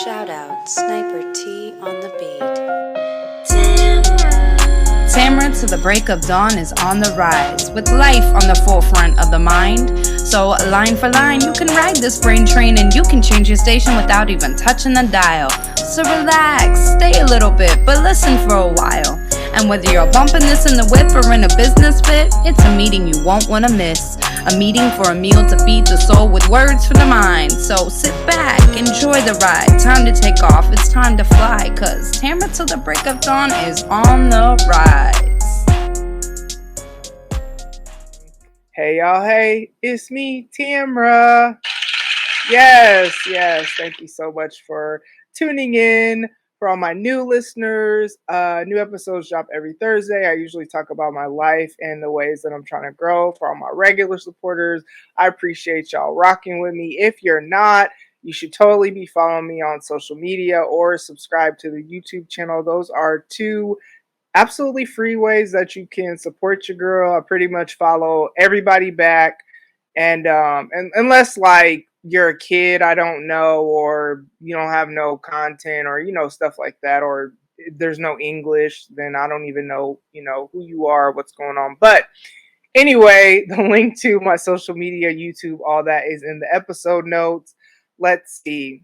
Shout out Sniper T on the beat. Tamara to the break of dawn is on the rise, with life on the forefront of the mind. So line for line, you can ride this brain train and you can change your station without even touching the dial. So relax, stay a little bit, but listen for a while. And whether you're bumping this in the whip or in a business fit, it's a meeting you won't want to miss. A meeting for a meal to feed the soul with words for the mind. So sit back, enjoy the ride. Time to take off, it's time to fly. Cause Tamara till the break of dawn is on the rise. Hey y'all, hey, it's me, Tamara. Yes, thank you so much for tuning in. For all my new listeners, new episodes drop every Thursday. I usually talk about my life and the ways that I'm trying to grow. For all my regular supporters, I appreciate y'all rocking with me. If you're not, you should totally be following me on social media or subscribe to the YouTube channel. Those are two absolutely free ways that you can support your girl. I pretty much follow everybody back, and unless like you're a kid, I don't know, or you don't have no content, or stuff like that, or there's no English, then I don't even know who you are, what's going on. But anyway, the link to my social media, YouTube, all that is in the episode notes. Let's see,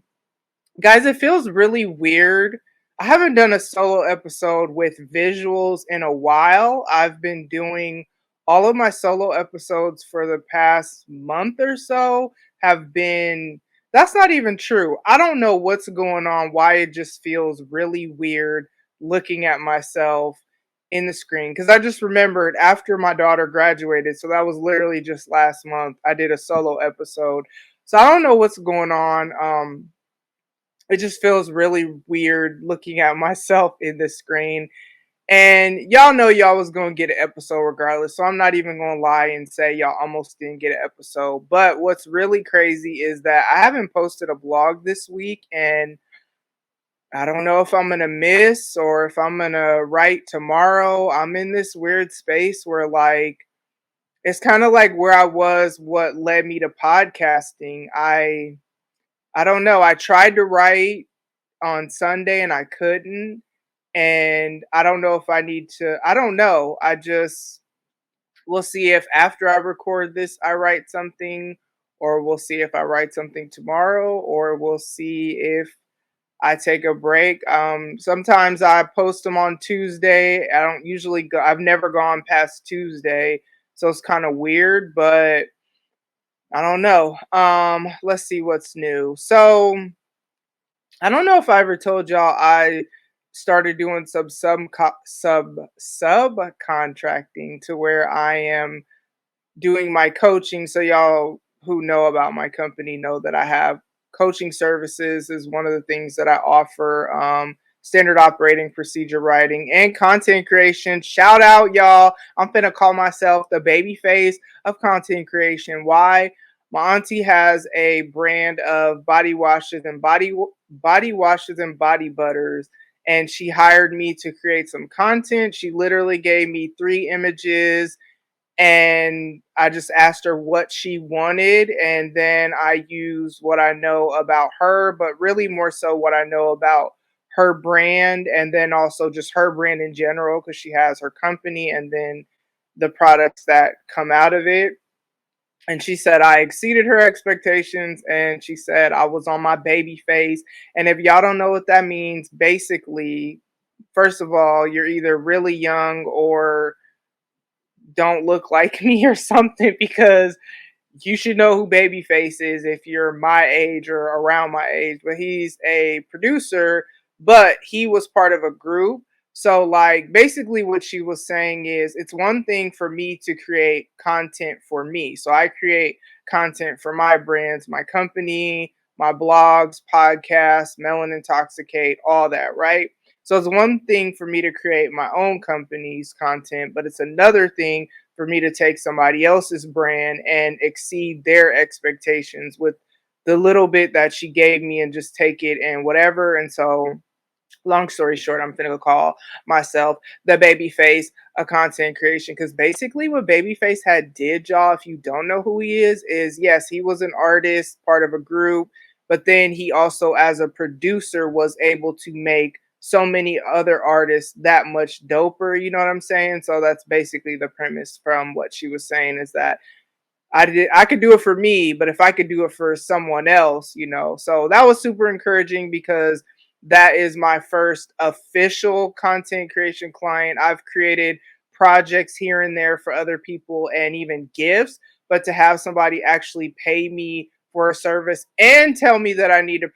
guys, it feels really weird. I haven't done a solo episode with visuals in a while. I've been doing all of my solo episodes for the past month or so have been, that's not even true. I don't know what's going on, why it just feels really weird looking at myself in the screen. Because I just remembered after my daughter graduated, so that was literally just last month, I did a solo episode. So I don't know what's going on. It just feels really weird looking at myself in the screen. And y'all know y'all was going to get an episode regardless. So I'm not even going to lie and say y'all almost didn't get an episode. But what's really crazy is that I haven't posted a blog this week. And I don't know if I'm going to miss or if I'm going to write tomorrow. I'm in this weird space where like, it's kind of like where I was, what led me to podcasting. I don't know. I tried to write on Sunday and I couldn't. And I don't know if I need to. I don't know. We'll see if after I record this, I write something, or we'll see if I write something tomorrow, or we'll see if I take a break. Sometimes I post them on Tuesday. I don't usually go, I've never gone past Tuesday. So it's kind of weird, but I don't know. Let's see what's new. So I don't know if I ever told y'all I started doing subcontracting to where I am doing my coaching. So y'all who know about my company know that I have coaching services is one of the things that I offer. Standard operating procedure writing and content creation. Shout out, y'all. I'm finna call myself the Babyface of content creation. Why? My auntie has a brand of body washes and body butters, and she hired me to create some content. She literally gave me 3 images, and I just asked her what she wanted, and then I used what I know about her, but really more so what I know about her brand, and then also just her brand in general, because she has her company and then the products that come out of it. And she said I exceeded her expectations, and she said I was on my baby face. And if y'all don't know what that means, basically, first of all, you're either really young or don't look like me or something, because you should know who Babyface is if you're my age or around my age. But he's a producer, but he was part of a group. So, like, basically, what she was saying is it's one thing for me to create content for me. So, I create content for my brands, my company, my blogs, podcasts, Melon Intoxicate, all that, right? So, it's one thing for me to create my own company's content, but it's another thing for me to take somebody else's brand and exceed their expectations with the little bit that she gave me and just take it and whatever. And so, long story short, I'm finna call myself the Babyface of content creation, because basically what Babyface had did, y'all, if you don't know who he is yes, he was an artist, part of a group, But then he also, as a producer, was able to make so many other artists that much doper. You know what I'm saying? So that's basically the premise from what she was saying, is that I could do it for me, but if I could do it for someone else, so that was super encouraging because that is my first official content creation client. I've created projects here and there for other people and even gifts, but to have somebody actually pay me for a service and tell me that I need to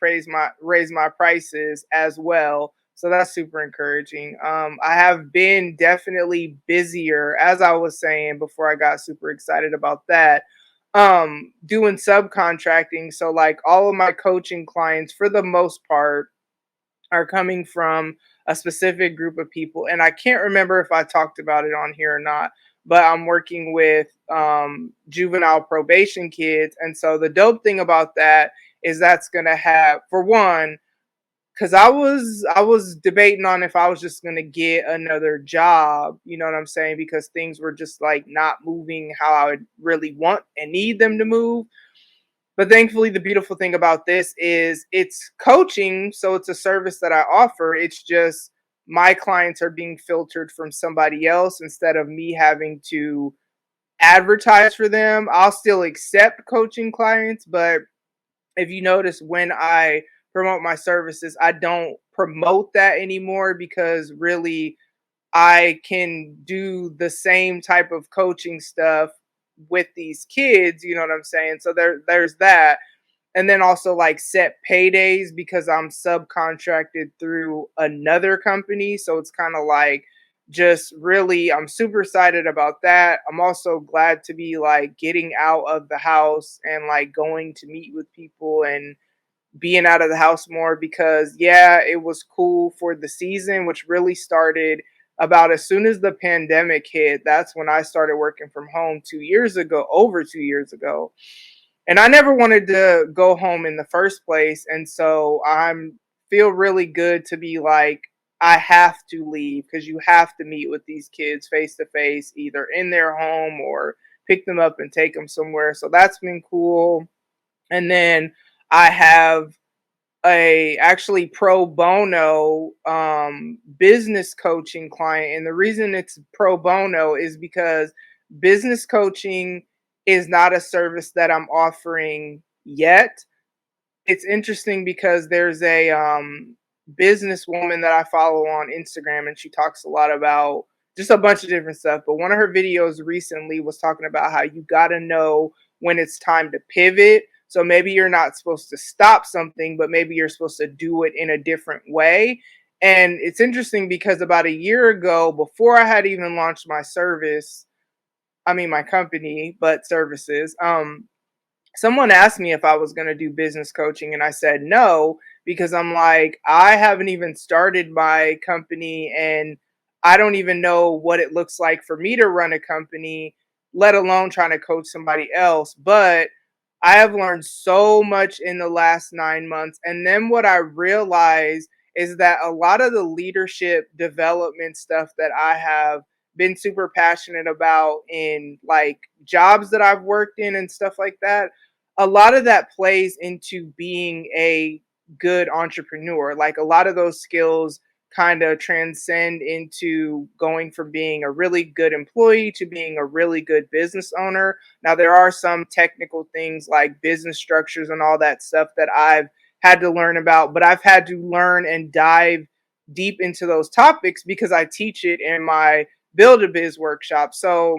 raise my prices as well. So that's super encouraging. I have been definitely busier, as I was saying before I got super excited about that, doing subcontracting. So like all of my coaching clients for the most part are coming from a specific group of people, and I can't remember if I talked about it on here or not, but I'm working with juvenile probation kids. And so the dope thing about that is that's going to have, for one, because I was debating on if I was just gonna get another job, you know what I'm saying? Because things were just like not moving how I would really want and need them to move. But thankfully, the beautiful thing about this is it's coaching, so it's a service that I offer. It's just my clients are being filtered from somebody else instead of me having to advertise for them. I'll still accept coaching clients, but if you notice, when I promote my services, I don't promote that anymore because really I can do the same type of coaching stuff with these kids, you know what I'm saying? So there's that. And then also like set paydays because I'm subcontracted through another company. So it's kind of like, just really, I'm super excited about that. I'm also glad to be like getting out of the house and like going to meet with people and being out of the house more, because yeah, it was cool for the season, which really started about as soon as the pandemic hit. That's when I started working from home 2 years ago, over 2 years ago. And I never wanted to go home in the first place. And so I'm feel really good to be like, I have to leave because you have to meet with these kids face to face, either in their home or pick them up and take them somewhere. So that's been cool. And then I have a actually pro bono business coaching client, and the reason it's pro bono is because business coaching is not a service that I'm offering yet. It's interesting because there's a businesswoman that I follow on Instagram, and she talks a lot about just a bunch of different stuff. But one of her videos recently was talking about how you got to know when it's time to pivot. So maybe you're not supposed to stop something, but maybe you're supposed to do it in a different way. And it's interesting because about a year ago, before I had even launched my service, I mean my company, but services, someone asked me if I was going to do business coaching, and I said no, because I'm like, I haven't even started my company and I don't even know what it looks like for me to run a company, let alone trying to coach somebody else. But I have learned so much in the last 9 months. And then what I realized is that a lot of the leadership development stuff that I have been super passionate about in like jobs that I've worked in and stuff like that, a lot of that plays into being a good entrepreneur. Like a lot of those skills kind of transcend into going from being a really good employee to being a really good business owner. Now, there are some technical things like business structures and all that stuff that I've had to learn about, but I've had to learn and dive deep into those topics because I teach it in my Build a Biz workshop. So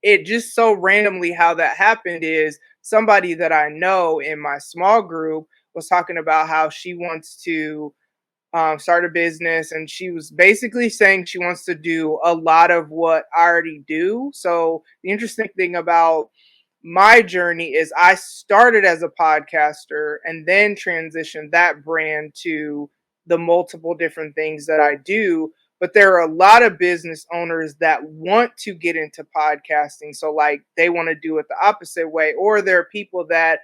it just so randomly how that happened is somebody that I know in my small group was talking about how she wants to start a business, and she was basically saying she wants to do a lot of what I already do. So the interesting thing about my journey is I started as a podcaster and then transitioned that brand to the multiple different things that I do. But there are a lot of business owners that want to get into podcasting. So, like, they want to do it the opposite way. Or there are people that,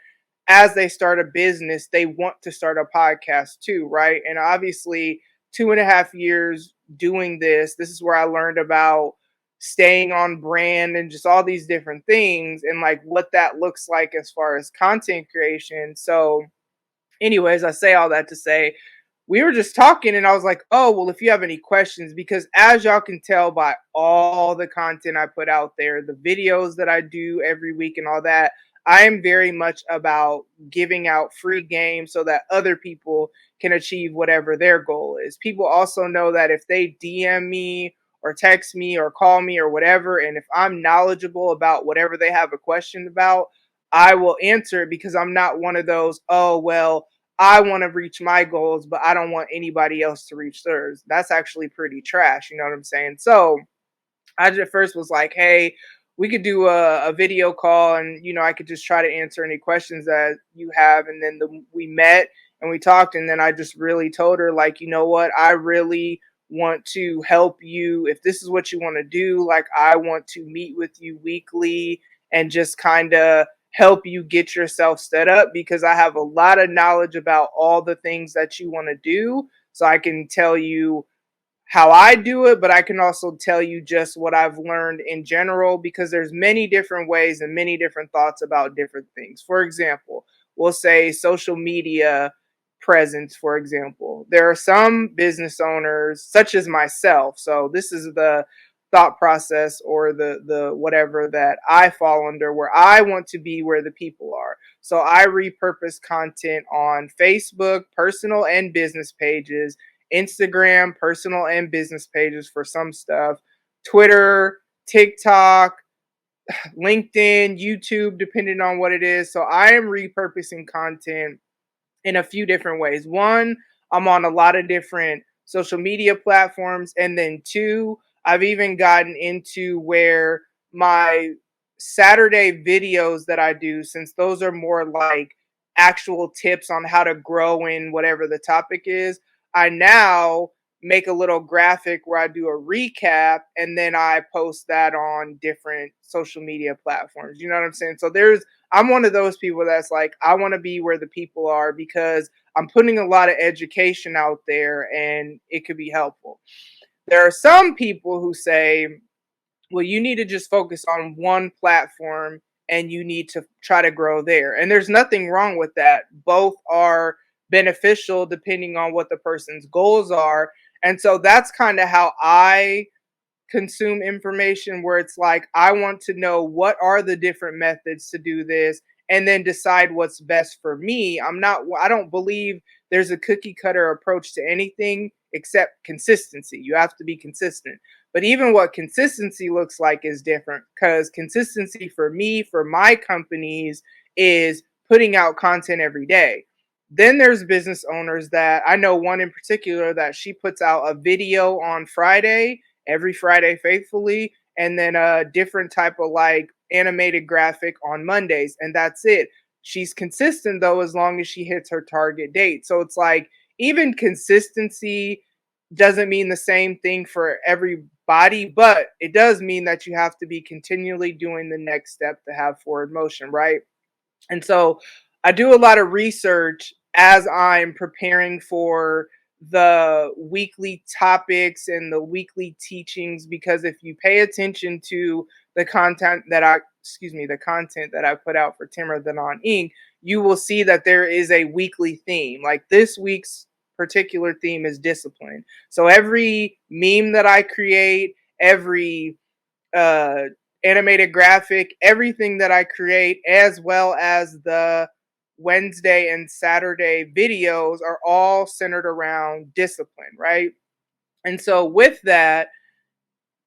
as they start a business, they want to start a podcast too, right? And obviously, 2.5 years doing this is where I learned about staying on brand and just all these different things and like what that looks like as far as content creation. So Anyways, I say all that to say we were just talking and I was like, oh, well, if you have any questions, because as y'all can tell by all the content I put out there, the videos that I do every week and all that, I am very much about giving out free games so that other people can achieve whatever their goal is. People also know that if they DM me or text me or call me or whatever, and if I'm knowledgeable about whatever they have a question about, I will answer it because I'm not one of those, oh, well, I want to reach my goals, but I don't want anybody else to reach theirs. That's actually pretty trash. You know what I'm saying? So I just first was like, hey, we could do a video call and, I could just try to answer any questions that you have. And then we met and we talked. And then I just really told her, like, you know what? I really want to help you. If this is what you want to do, like, I want to meet with you weekly and just kind of help you get yourself set up because I have a lot of knowledge about all the things that you want to do. So I can tell you how I do it, but I can also tell you just what I've learned in general because there's many different ways and many different thoughts about different things. For example, we'll say social media presence, for example. There are some business owners, such as myself. So this is the thought process or the whatever that I fall under where I want to be where the people are. So I repurpose content on Facebook, personal and business pages, Instagram, personal and business pages for some stuff, Twitter, TikTok, LinkedIn, YouTube, depending on what it is. So I am repurposing content in a few different ways. One, I'm on a lot of different social media platforms. And then two, I've even gotten into where my Saturday videos that I do, since those are more like actual tips on how to grow in whatever the topic is, I now make a little graphic where I do a recap and then I post that on different social media platforms. You know what I'm saying? So I'm one of those people that's like, I want to be where the people are because I'm putting a lot of education out there and it could be helpful. There are some people who say, well, you need to just focus on one platform and you need to try to grow there. And there's nothing wrong with that. Both are beneficial depending on what the person's goals are. And so that's kind of how I consume information, where it's like I want to know what are the different methods to do this and then decide what's best for me. I don't believe there's a cookie cutter approach to anything except consistency. You have to be consistent. But even what consistency looks like is different, because consistency for me, for my companies, is putting out content every day. Then there's business owners that I know, one in particular, that she puts out a video on Friday, every Friday faithfully, and then a different type of like animated graphic on Mondays, and that's it. She's consistent though as long as she hits her target date. So it's like even consistency doesn't mean the same thing for everybody, but it does mean that you have to be continually doing the next step to have forward motion, right? And so I do a lot of research as I'm preparing for the weekly topics and the weekly teachings, because if you pay attention to the content that I put out for Timber Than On Ink, you will see that there is a weekly theme. Like this week's particular theme is discipline. So every meme that I create, every uh, animated graphic, everything that I create, as well as the Wednesday and Saturday videos, are all centered around discipline, right? And so with that,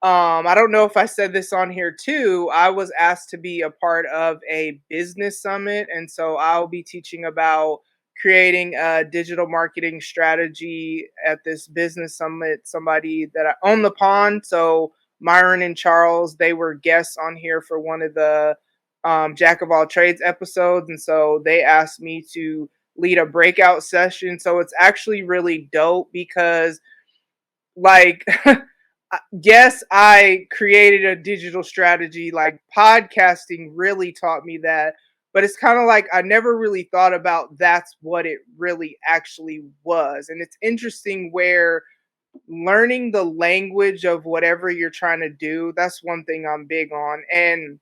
I don't know if I said this on here too. I was asked to be a part of a business summit, and so I'll be teaching about creating a digital marketing strategy at this business summit. Somebody that I own the pond, so Myron and Charles, they were guests on here for one of the Jack of All Trades episodes, and so they asked me to lead a breakout session. So it's actually really dope because, like, yes, I created a digital strategy. Like podcasting really taught me that. But it's kind of like I never really thought about that's what it really actually was. And it's interesting where learning the language of whatever you're trying to do, that's one thing I'm big on. And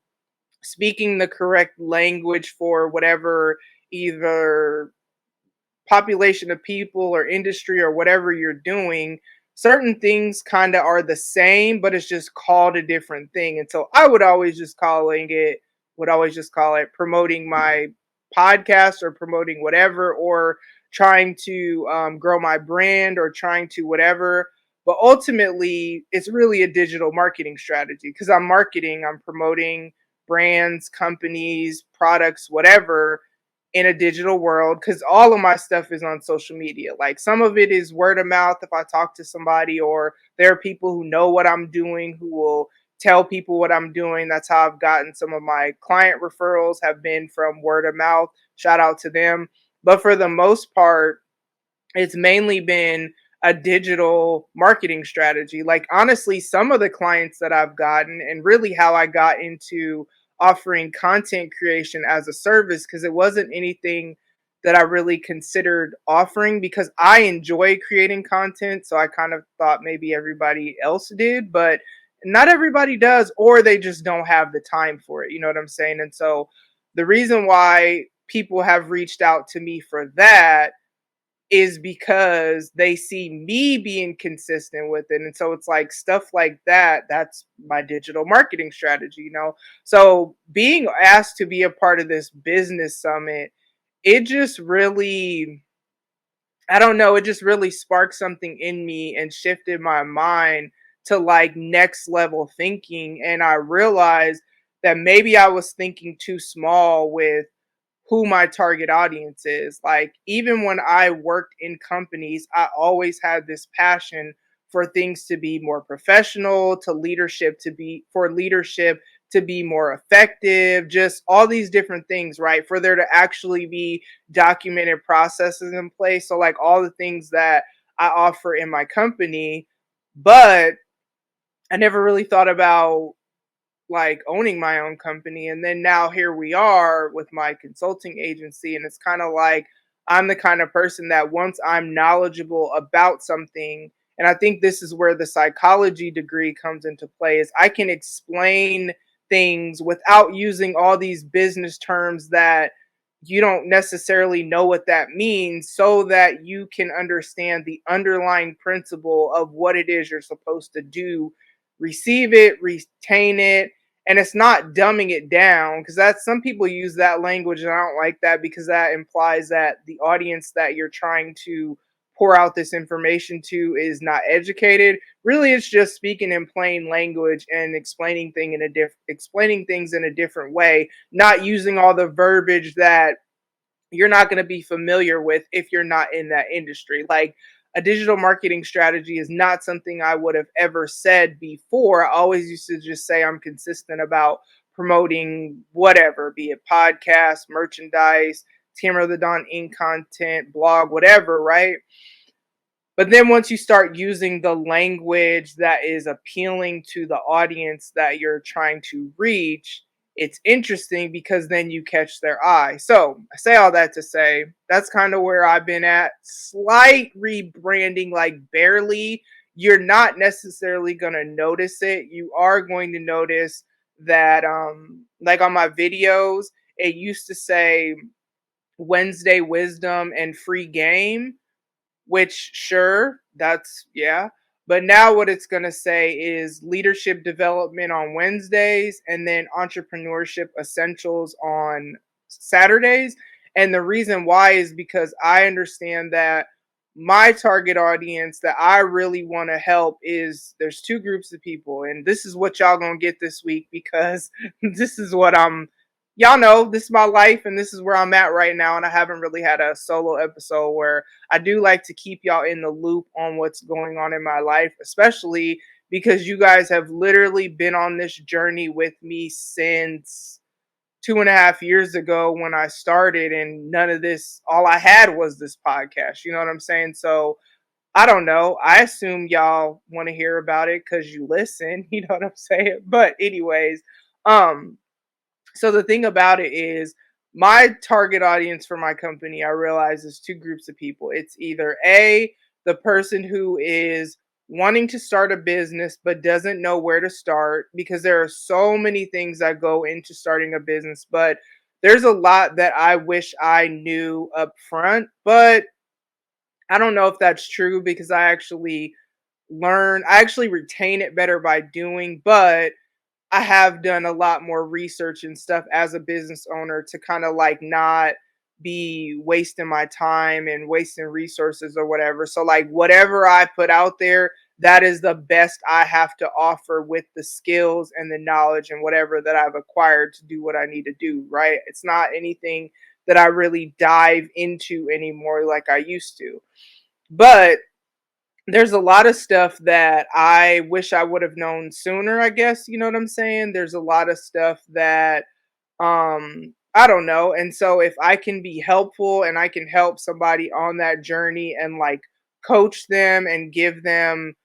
speaking the correct language for whatever, either population of people or industry or whatever you're doing, certain things kind of are the same, but it's just called a different thing. And so I would always just call it promoting my podcast or promoting whatever, or trying to grow my brand or trying to whatever. But ultimately, it's really a digital marketing strategy because I'm promoting brands, companies, products, whatever in a digital world, because all of my stuff is on social media. Like some of it is word of mouth if I talk to somebody, or there are people who know what I'm doing who will tell people what I'm doing. That's how I've gotten some of my client referrals have been from word of mouth. Shout out to them. But for the most part, it's mainly been a digital marketing strategy. Like honestly, some of the clients that I've gotten, and really how I got into offering content creation as a service, because it wasn't anything that I really considered offering because I enjoy creating content. So I kind of thought maybe everybody else did, but not everybody does, or they just don't have the time for it. You know what I'm saying? And so the reason why people have reached out to me for that is because they see me being consistent with it. And so it's like stuff like that. That's my digital marketing strategy, you know? So being asked to be a part of this business summit, it just really, I don't know, it just really sparked something in me and shifted my mind to like next level thinking. And I realized that maybe I was thinking too small with who my target audience is. Like, even when I worked in companies, I always had this passion for things to be more professional, for leadership to be more effective, just all these different things, right? For there to actually be documented processes in place. So, like, all the things that I offer in my company, but I never really thought about like owning my own company. And then now here we are with my consulting agency, and it's kind of like I'm the kind of person that once I'm knowledgeable about something, and I think this is where the psychology degree comes into play, is I can explain things without using all these business terms that you don't necessarily know what that means, so that you can understand the underlying principle of what it is you're supposed to do, receive it, retain it. And it's not dumbing it down, because that's, some people use that language and I don't like that, because that implies that the audience that you're trying to pour out this information to is not educated. Really, it's just speaking in plain language and explaining things in a different way, not using all the verbiage that you're not going to be familiar with if you're not in that industry. Like, a digital marketing strategy is not something I would have ever said before. I always used to just say I'm consistent about promoting whatever, be it podcast, merchandise, Tamara the Don Inc. content, blog, whatever, right? But then once you start using the language that is appealing to the audience that you're trying to reach, it's interesting because then you catch their eye. So I say all that to say that's kind of where I've been at. Slight rebranding, like barely. You're not necessarily going to notice it. You are going to notice that, like on my videos, it used to say Wednesday Wisdom and Free Game, which sure, that's yeah. But now what it's going to say is leadership development on Wednesdays and then entrepreneurship essentials on Saturdays. And the reason why is because I understand that my target audience that I really want to help is, there's two groups of people, and this is what y'all going to get this week, because this is what y'all know, this is my life and this is where I'm at right now. And I haven't really had a solo episode where I do like to keep y'all in the loop on what's going on in my life, especially because you guys have literally been on this journey with me since 2.5 years ago when I started, and none of this, all I had was this podcast. You know what I'm saying? So I don't know. I assume y'all want to hear about it because you listen. You know what I'm saying? But anyways, um, so the thing about it is, my target audience for my company, I realize, is two groups of people. It's either A, the person who is wanting to start a business but doesn't know where to start, because there are so many things that go into starting a business, but there's a lot that I wish I knew up front, but I don't know if that's true because I actually retain it better by doing, but I have done a lot more research and stuff as a business owner to kind of like not be wasting my time and wasting resources or whatever. So like whatever I put out there, that is the best I have to offer with the skills and the knowledge and whatever that I've acquired to do what I need to do, right? It's not anything that I really dive into anymore like I used to. But there's a lot of stuff that I wish I would have known sooner, I guess, you know what I'm saying? There's a lot of stuff that I don't know. And so if I can be helpful and I can help somebody on that journey and like coach them and give them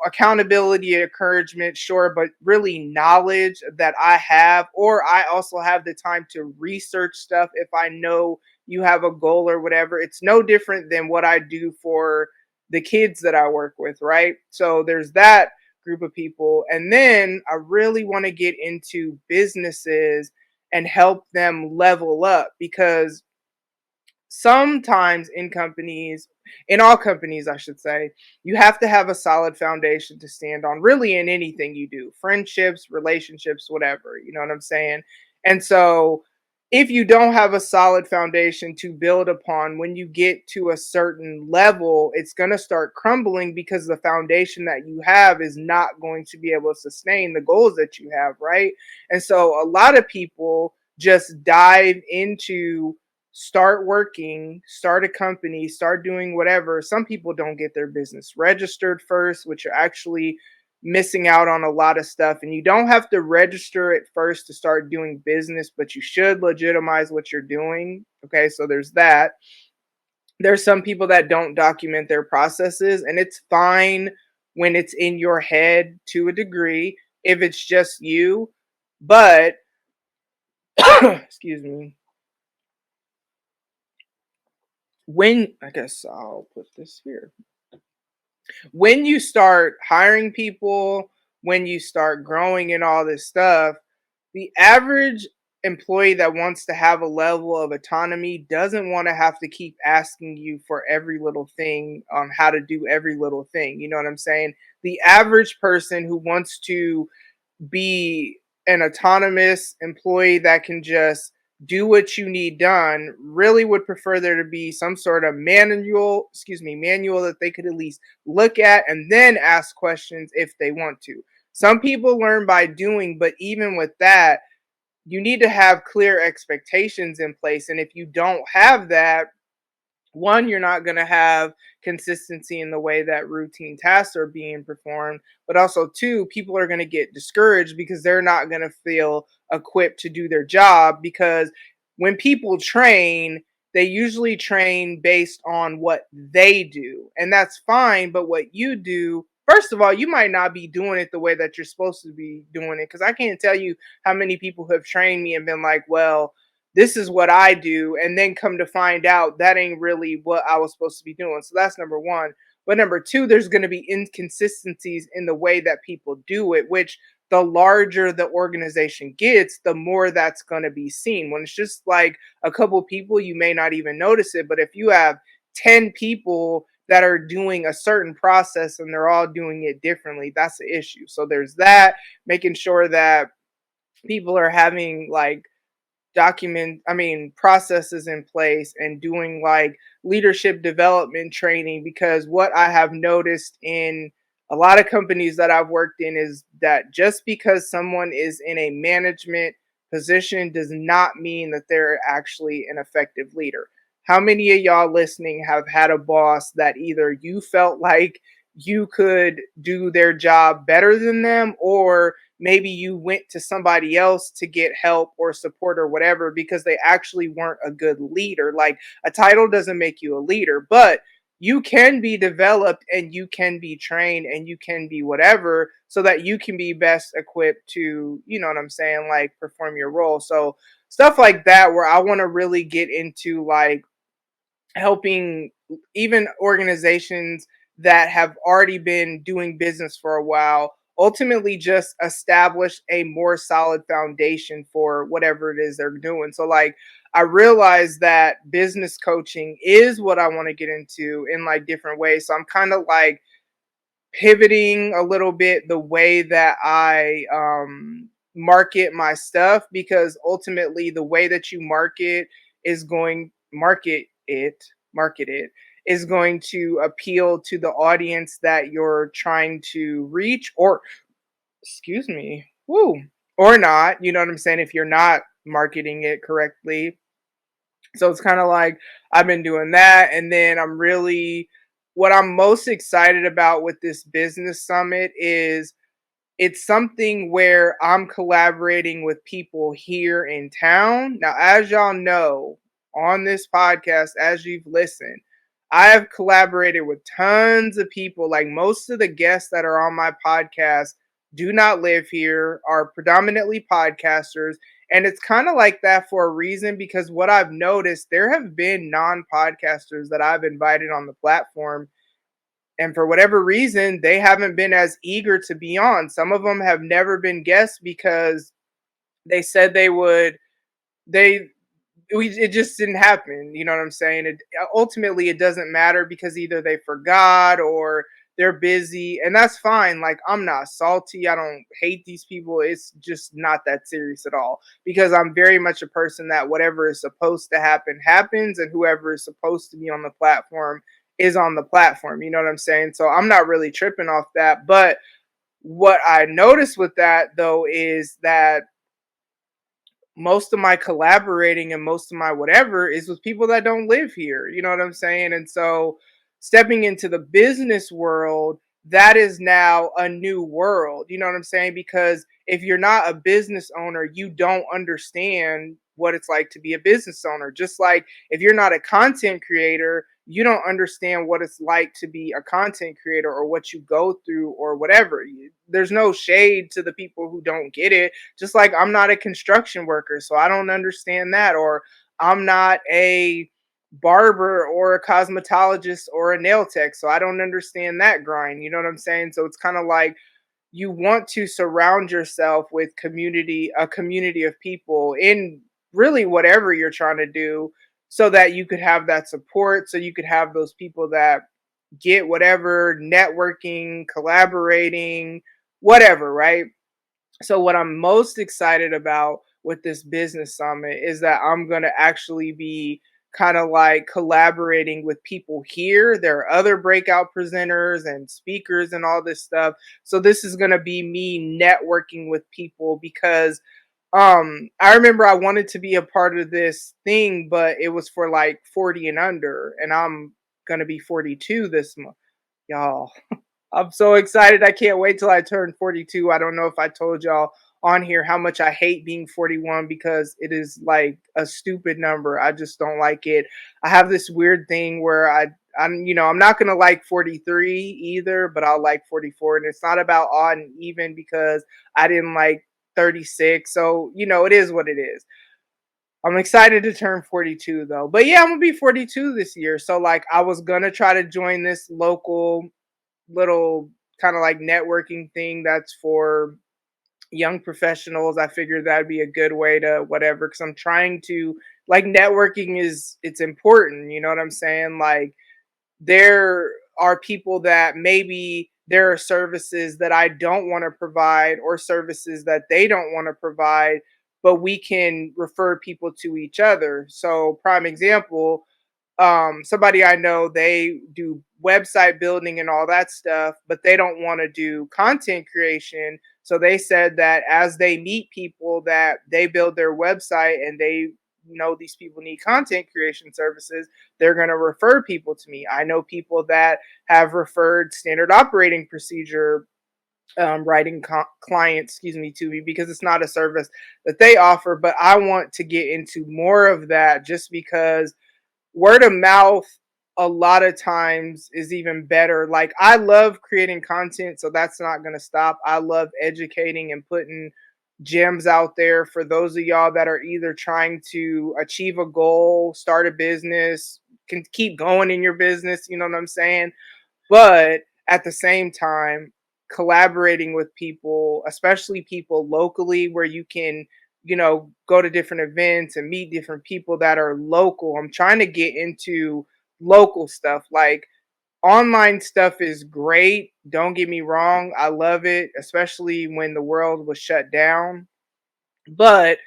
accountability, encouragement, sure, but really knowledge that I have, or I also have the time to research stuff if I know you have a goal or whatever. It's no different than what I do for the kids that I work with, right? So there's that group of people. And then I really want to get into businesses and help them level up because sometimes in all companies, I should say, you have to have a solid foundation to stand on, really, in anything you do, friendships, relationships, whatever. You know what I'm saying? And so, if you don't have a solid foundation to build upon, when you get to a certain level, it's going to start crumbling because the foundation that you have is not going to be able to sustain the goals that you have, right? And so, a lot of people just dive into start working, start a company, start doing whatever. Some people don't get their business registered first, which are actually missing out on a lot of stuff. And you don't have to register it first to start doing business, but you should legitimize what you're doing. Okay, so there's that. There's some people that don't document their processes, and it's fine when it's in your head to a degree if it's just you. But, excuse me, when I guess I'll put this here. When you start hiring people, when you start growing and all this stuff, the average employee that wants to have a level of autonomy doesn't want to have to keep asking you for every little thing on how to do every little thing. You know what I'm saying? The average person who wants to be an autonomous employee that can just do what you need done really would prefer there to be some sort of manual that they could at least look at and then ask questions if they want to. Some people learn by doing, but even with that, you need to have clear expectations in place, and if you don't have that, one, you're not going to have consistency in the way that routine tasks are being performed, but also two, people are going to get discouraged because they're not going to feel equipped to do their job. Because when people train, they usually train based on what they do, and that's fine. But what you do, first of all, you might not be doing it the way that you're supposed to be doing it, because I can't tell you how many people have trained me and been like, well, this is what I do, and then come to find out that ain't really what I was supposed to be doing. So that's number one. But number two, there's going to be inconsistencies in the way that people do it, which the larger the organization gets, the more that's going to be seen. When it's just like a couple people, you may not even notice it. But if you have 10 people that are doing a certain process and they're all doing it differently, that's the issue. So there's that, making sure that people are having like processes in place and doing like leadership development training, because what I have noticed in a lot of companies that I've worked in is that just because someone is in a management position does not mean that they're actually an effective leader. How many of y'all listening have had a boss that either you felt like you could do their job better than them, or maybe you went to somebody else to get help or support or whatever because they actually weren't a good leader? Like, a title doesn't make you a leader, but you can be developed and you can be trained and you can be whatever so that you can be best equipped to, you know what I'm saying, like perform your role. So stuff like that, where I want to really get into like helping even organizations that have already been doing business for a while ultimately just establish a more solid foundation for whatever it is they're doing. So like I realized that business coaching is what I want to get into in like different ways. So I'm kind of like pivoting a little bit the way that I market my stuff, because ultimately the way that you is going market it is going to appeal to the audience that you're trying to reach, or excuse me, woo, or not. You know what I'm saying? If you're not marketing it correctly, so it's kind of like I've been doing that. And then what I'm most excited about with this business summit is it's something where I'm collaborating with people here in town. Now, as y'all know on this podcast, as you've listened, I have collaborated with tons of people. Like most of the guests that are on my podcast do not live here, are predominantly podcasters. And it's kind of like that for a reason, because what I've noticed, there have been non podcasters that I've invited on the platform, and for whatever reason, they haven't been as eager to be on. Some of them have never been guests because they said they would. They it just didn't happen. You know what I'm saying? Ultimately, it doesn't matter because either they forgot or they're busy, and that's fine. Like I'm not salty. I don't hate these people. It's just not that serious at all, because I'm very much a person that whatever is supposed to happen happens, and whoever is supposed to be on the platform is on the platform. You know what I'm saying? So I'm not really tripping off that. But what I noticed with that though is that most of my collaborating and most of my whatever is with people that don't live here. You know what I'm saying? And so stepping into the business world, that is now a new world. You know what I'm saying? Because if you're not a business owner, you don't understand what it's like to be a business owner. Just like if you're not a content creator, you don't understand what it's like to be a content creator or what you go through or whatever. There's no shade to the people who don't get it. Just like I'm not a construction worker, so I don't understand that. Or I'm not a barber or a cosmetologist or a nail tech, so I don't understand that grind. You know what I'm saying? So it's kind of like you want to surround yourself with a community of people in really whatever you're trying to do, so that you could have that support, so you could have those people that get whatever, networking, collaborating, whatever, right? So what I'm most excited about with this business summit is that I'm going to actually be kind of like collaborating with people here. There are other breakout presenters and speakers and all this stuff. So this is going to be me networking with people, because I remember I wanted to be a part of this thing, but it was for like 40 and under, and I'm going to be 42 this month. Y'all, I'm so excited. I can't wait till I turn 42. I don't know if I told y'all on here how much I hate being 41, because it is like a stupid number. I just don't like it. I have this weird thing where I'm not going to like 43 either, but I'll like 44. And it's not about odd and even, because I didn't like 36. So, it is what it is. I'm excited to turn 42 though. But yeah, I'm going to be 42 this year. So like I was going to try to join this local little kind of like networking thing that's for young professionals. I figured that'd be a good way to whatever, because I'm trying to like networking it's important. You know what I'm saying? Like there are people that maybe there are services that I don't want to provide, or services that they don't want to provide, but we can refer people to each other. So prime example, somebody I know, they do website building and all that stuff, but they don't want to do content creation. So they said that as they meet people that they build their website and they know these people need content creation services, they're going to refer people to me. I know people that have referred standard operating procedure writing clients, to me, because it's not a service that they offer, but I want to get into more of that, just because word of mouth a lot of times is even better. Like I love creating content, so that's not going to stop. I love educating and putting gems out there for those of y'all that are either trying to achieve a goal, start a business, can keep going in your business, you know what I'm saying? But at the same time, collaborating with people, especially people locally, where you can, go to different events and meet different people that are local. I'm trying to get into local stuff. Like, online stuff is great. Don't get me wrong. I love it, especially when the world was shut down. But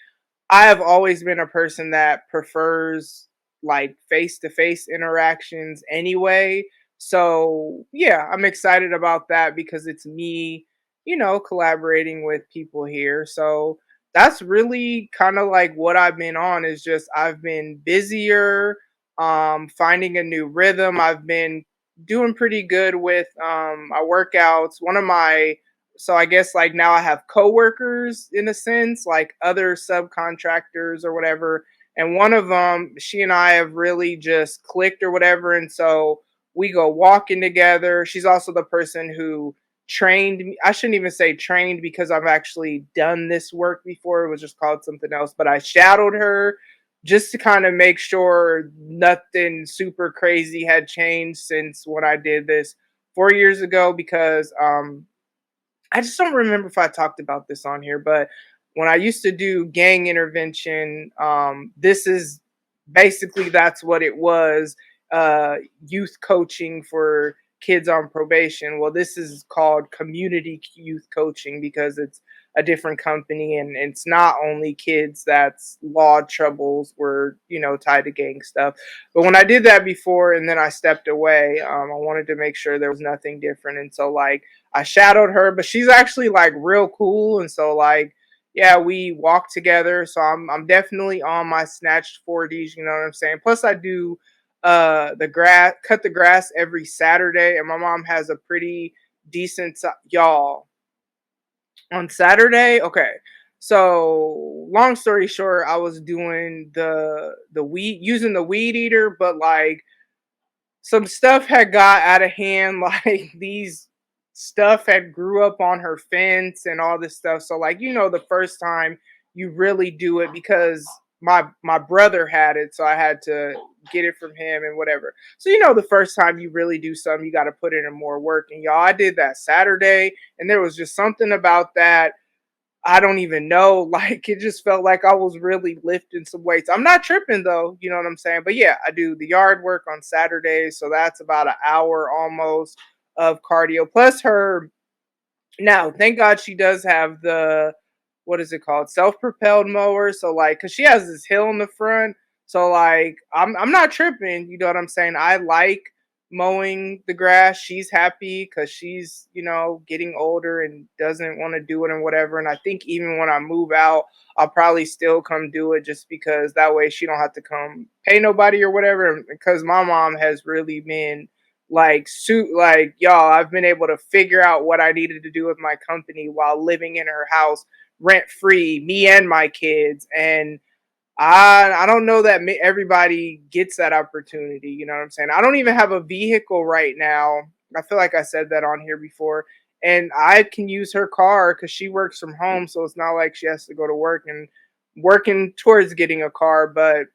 I have always been a person that prefers like face to face interactions anyway. So, yeah, I'm excited about that because it's me, collaborating with people here. So, that's really kind of like what I've been on, is just I've been busier, finding a new rhythm. I've been doing pretty good with my workouts. So I guess like now I have coworkers in a sense, like other subcontractors or whatever. And one of them, she and I have really just clicked or whatever. And so we go walking together. She's also the person who trained me. I shouldn't even say trained because I've actually done this work before. It was just called something else. But I shadowed her just to kind of make sure nothing super crazy had changed since when I did this 4 years ago, because I just don't remember if I talked about this on here, but when I used to do gang intervention, this is basically that's what it was, uh, youth coaching for kids on probation. Well, this is called community youth coaching because it's a different company, and it's not only kids that's law troubles were, tied to gang stuff. But when I did that before and then I stepped away, I wanted to make sure there was nothing different. And so, like, I shadowed her, but she's actually like real cool. And so, like, yeah, we walk together. So I'm definitely on my snatched 40s, you know what I'm saying? Plus I do cut the grass every Saturday, and my mom has a pretty decent y'all on Saturday. Okay. So long story short, I was doing the weed, using the weed eater, but like some stuff had got out of hand. Like, these stuff had grew up on her fence and all this stuff. So, like, the first time you really do it, because my brother had it, so I had to get it from him and whatever. So, the first time you really do something, you got to put in more work. And y'all, I did that Saturday, and there was just something about that. I don't even know. Like, it just felt like I was really lifting some weights. I'm not tripping though, you know what I'm saying? But yeah, I do the yard work on Saturdays. So that's about an hour almost of cardio. Plus her, now, thank God she does have the, what is it called? Self-propelled mower. So like, cause she has this hill in the front. So like, I'm not tripping. You know what I'm saying? I like mowing the grass. She's happy because she's, getting older and doesn't want to do it and whatever. And I think even when I move out, I'll probably still come do it, just because that way she don't have to come pay nobody or whatever. Because my mom has really been like y'all, I've been able to figure out what I needed to do with my company while living in her house rent free, me and my kids. And I don't know that everybody gets that opportunity. You know what I'm saying? I don't even have a vehicle right now. I feel like I said that on here before. And I can use her car because she works from home. So it's not like she has to go to work, and working towards getting a car. But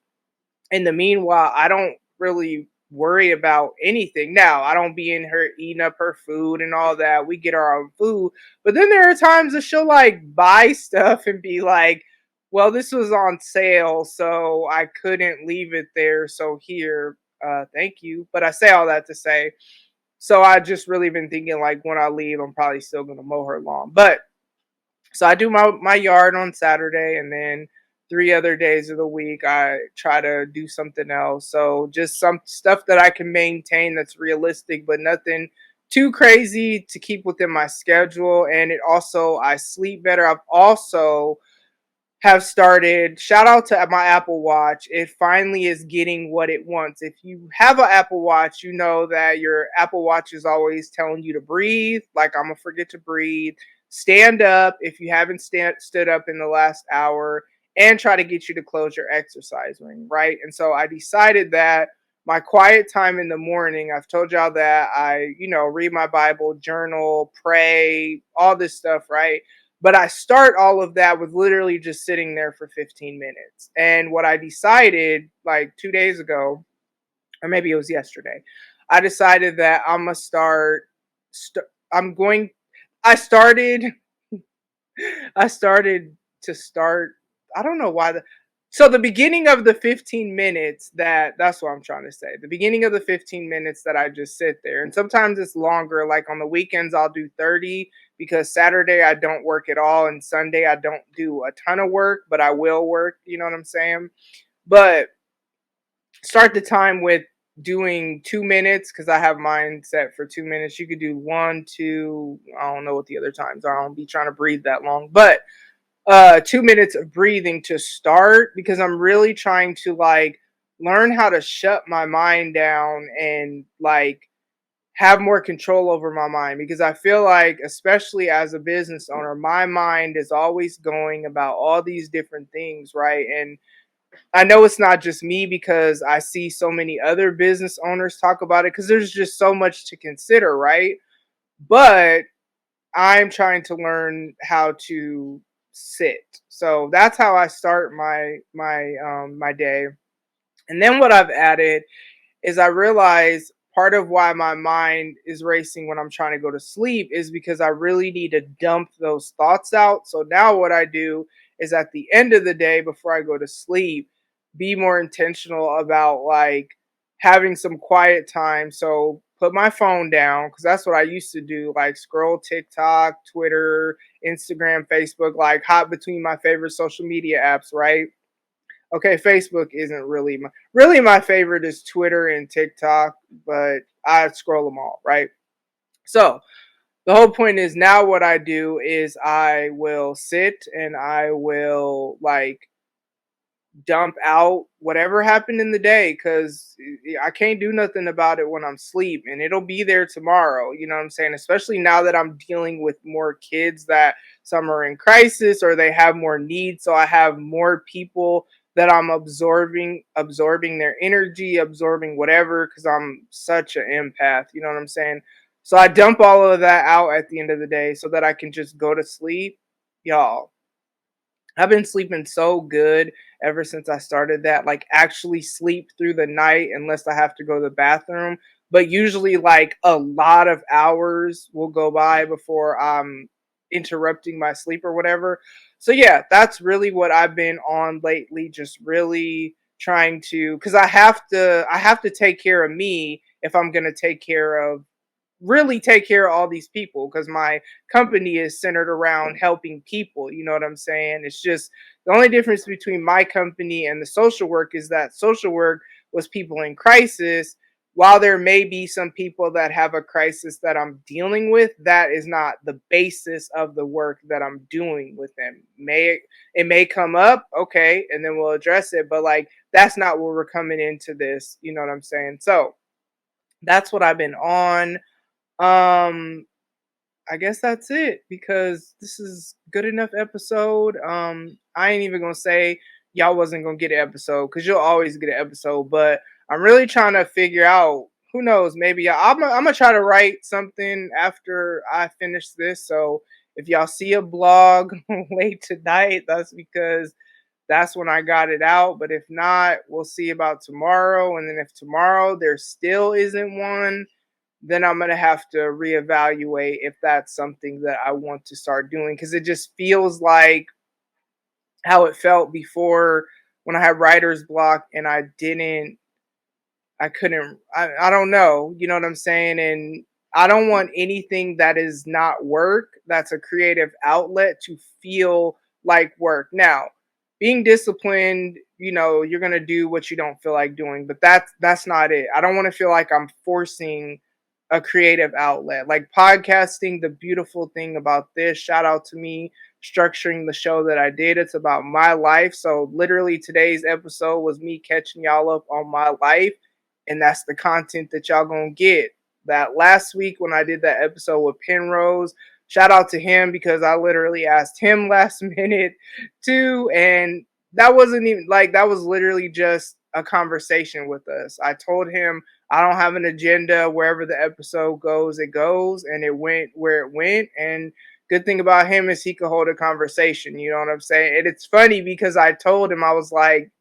in the meanwhile, I don't really worry about anything. Now, I don't be in her eating up her food and all that. We get our own food. But then there are times that she'll like buy stuff and be like, well, this was on sale, so I couldn't leave it there. So here, thank you. But I say all that to say, so I just really been thinking like when I leave, I'm probably still gonna mow her lawn. But so I do my yard on Saturday, and then 3 other days of the week I try to do something else. So just some stuff that I can maintain that's realistic, but nothing too crazy to keep within my schedule. And it also, I sleep better. I've also have started, shout out to my Apple Watch. It finally is getting what it wants. If you have an Apple Watch, you know that your Apple Watch is always telling you to breathe. Like, I'm gonna forget to breathe. Stand up if you haven't stood up in the last hour, and try to get you to close your exercise ring, right? And so I decided that my quiet time in the morning, I've told y'all that I, read my Bible, journal, pray, all this stuff, right? But I start all of that with literally just sitting there for 15 minutes. And what I decided like 2 days ago, or maybe it was yesterday, I decided that I'm going to start. I'm going. I started I started to start. I don't know why so the beginning of the 15 minutes that's what I'm trying to say. The beginning of the 15 minutes that I just sit there. And sometimes it's longer. Like on the weekends I'll do 30 because Saturday I don't work at all and Sunday I don't do a ton of work, but I will work, you know what I'm saying? But start the time with doing 2 minutes because I have mine set for 2 minutes. You could do one, two, I don't know what the other times are. I don't be trying to breathe that long. But 2 minutes of breathing to start because I'm really trying to like learn how to shut my mind down and like have more control over my mind because I feel like especially as a business owner my mind is always going about all these different things, right? And I know it's not just me because I see so many other business owners talk about it because there's just so much to consider, right? But I'm trying to learn how to sit. So that's how I start my day. And then what I've added is I realize part of why my mind is racing when I'm trying to go to sleep is because I really need to dump those thoughts out. So now what I do is at the end of the day before I go to sleep, be more intentional about like having some quiet time. So put my phone down because that's what I used to do, like scroll TikTok, Twitter, Instagram, Facebook, like hop between my favorite social media apps, right? Okay, Facebook isn't really my favorite is Twitter and TikTok, but I scroll them all, right? So the whole point is now what I do is I will sit and I will like dump out whatever happened in the day because I can't do nothing about it when I'm asleep and it'll be there tomorrow. You know what I'm saying? Especially now that I'm dealing with more kids that some are in crisis or they have more needs. So I have more people that I'm absorbing their energy, absorbing whatever because I'm such an empath. You know what I'm saying? So I dump all of that out at the end of the day so that I can just go to sleep. Y'all, I've been sleeping so good ever since I started that. Like actually sleep through the night unless I have to go to the bathroom. But usually like a lot of hours will go by before I'm interrupting my sleep or whatever. So yeah, that's really what I've been on lately. Just really trying to because I have to take care of me if I'm gonna take care of really take care of all these people because my company is centered around helping people. You know what I'm saying? It's just the only difference between my company and the social work is that social work was people in crisis. While there may be some people that have a crisis that I'm dealing with, that is not the basis of the work that I'm doing with them. It may come up, okay, and then we'll address it, but like that's not where we're coming into this. You know what I'm saying? So that's what I've been on. Um, I guess that's it because this is good enough episode. I ain't even gonna say y'all wasn't gonna get an episode because you'll always get an episode, but I'm really trying to figure out. Who knows? Maybe I'm gonna try to write something after I finish this. So if y'all see a blog late tonight, that's because that's when I got it out. But if not, we'll see about tomorrow. And then if tomorrow there still isn't one, then I'm going to have to reevaluate if that's something that I want to start doing because it just feels like how it felt before when I had writer's block and I don't know, you know what I'm saying? And I don't want anything that is not work, that's a creative outlet to feel like work. Now, being disciplined, you're going to do what you don't feel like doing, but that's not it. I don't want to feel like I'm forcing a creative outlet. Like podcasting, the beautiful thing about this, shout out to me structuring the show that I did. It's about my life. So literally today's episode was me catching y'all up on my life, and that's the content that y'all gonna get. That last week when I did that episode with Penrose, shout out to him because I literally asked him last minute too, and that wasn't even like that was literally just a conversation with us. I told him I don't have an agenda. Wherever the episode goes, it goes, and it went where it went. And good thing about him is he could hold a conversation. You know what I'm saying? And it's funny because I told him I was like,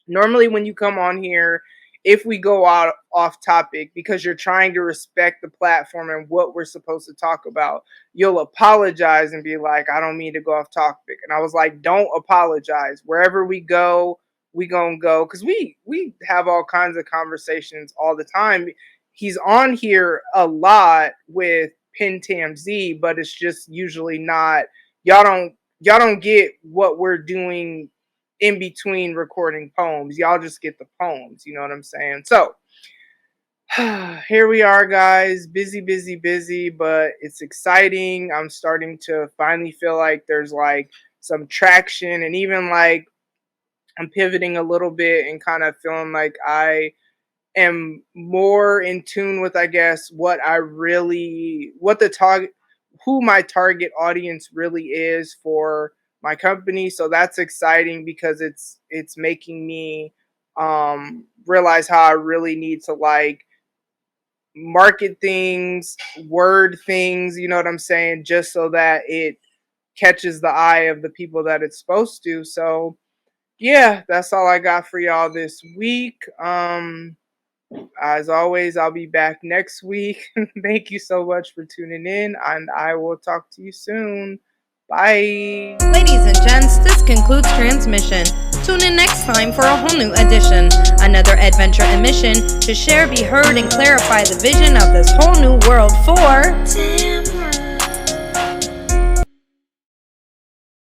normally when you come on here, if we go out off topic because you're trying to respect the platform and what we're supposed to talk about, you'll apologize and be like, I don't mean to go off topic. And I was like, don't apologize. Wherever we go, we gonna go, because we have all kinds of conversations all the time. He's on here a lot with SendTamZ, but it's just usually not, y'all don't get what we're doing in between recording poems. Y'all just get the poems, you know what I'm saying? So here we are, guys. Busy, but it's exciting. I'm starting to finally feel like there's like some traction, and even like I'm pivoting a little bit and kind of feeling like I am more in tune with, I guess, what the target, who my target audience really is for my company. So that's exciting because it's making me realize how I really need to like market things, word things, you know what I'm saying, just so that it catches the eye of the people that it's supposed to. So yeah, that's all I got for y'all this week. As always, I'll be back next week. Thank you so much for tuning in, and I will talk to you soon. Bye. Ladies and gents, this concludes transmission. Tune in next time for a whole new edition. Another adventure and mission to share, be heard, and clarify the vision of this whole new world.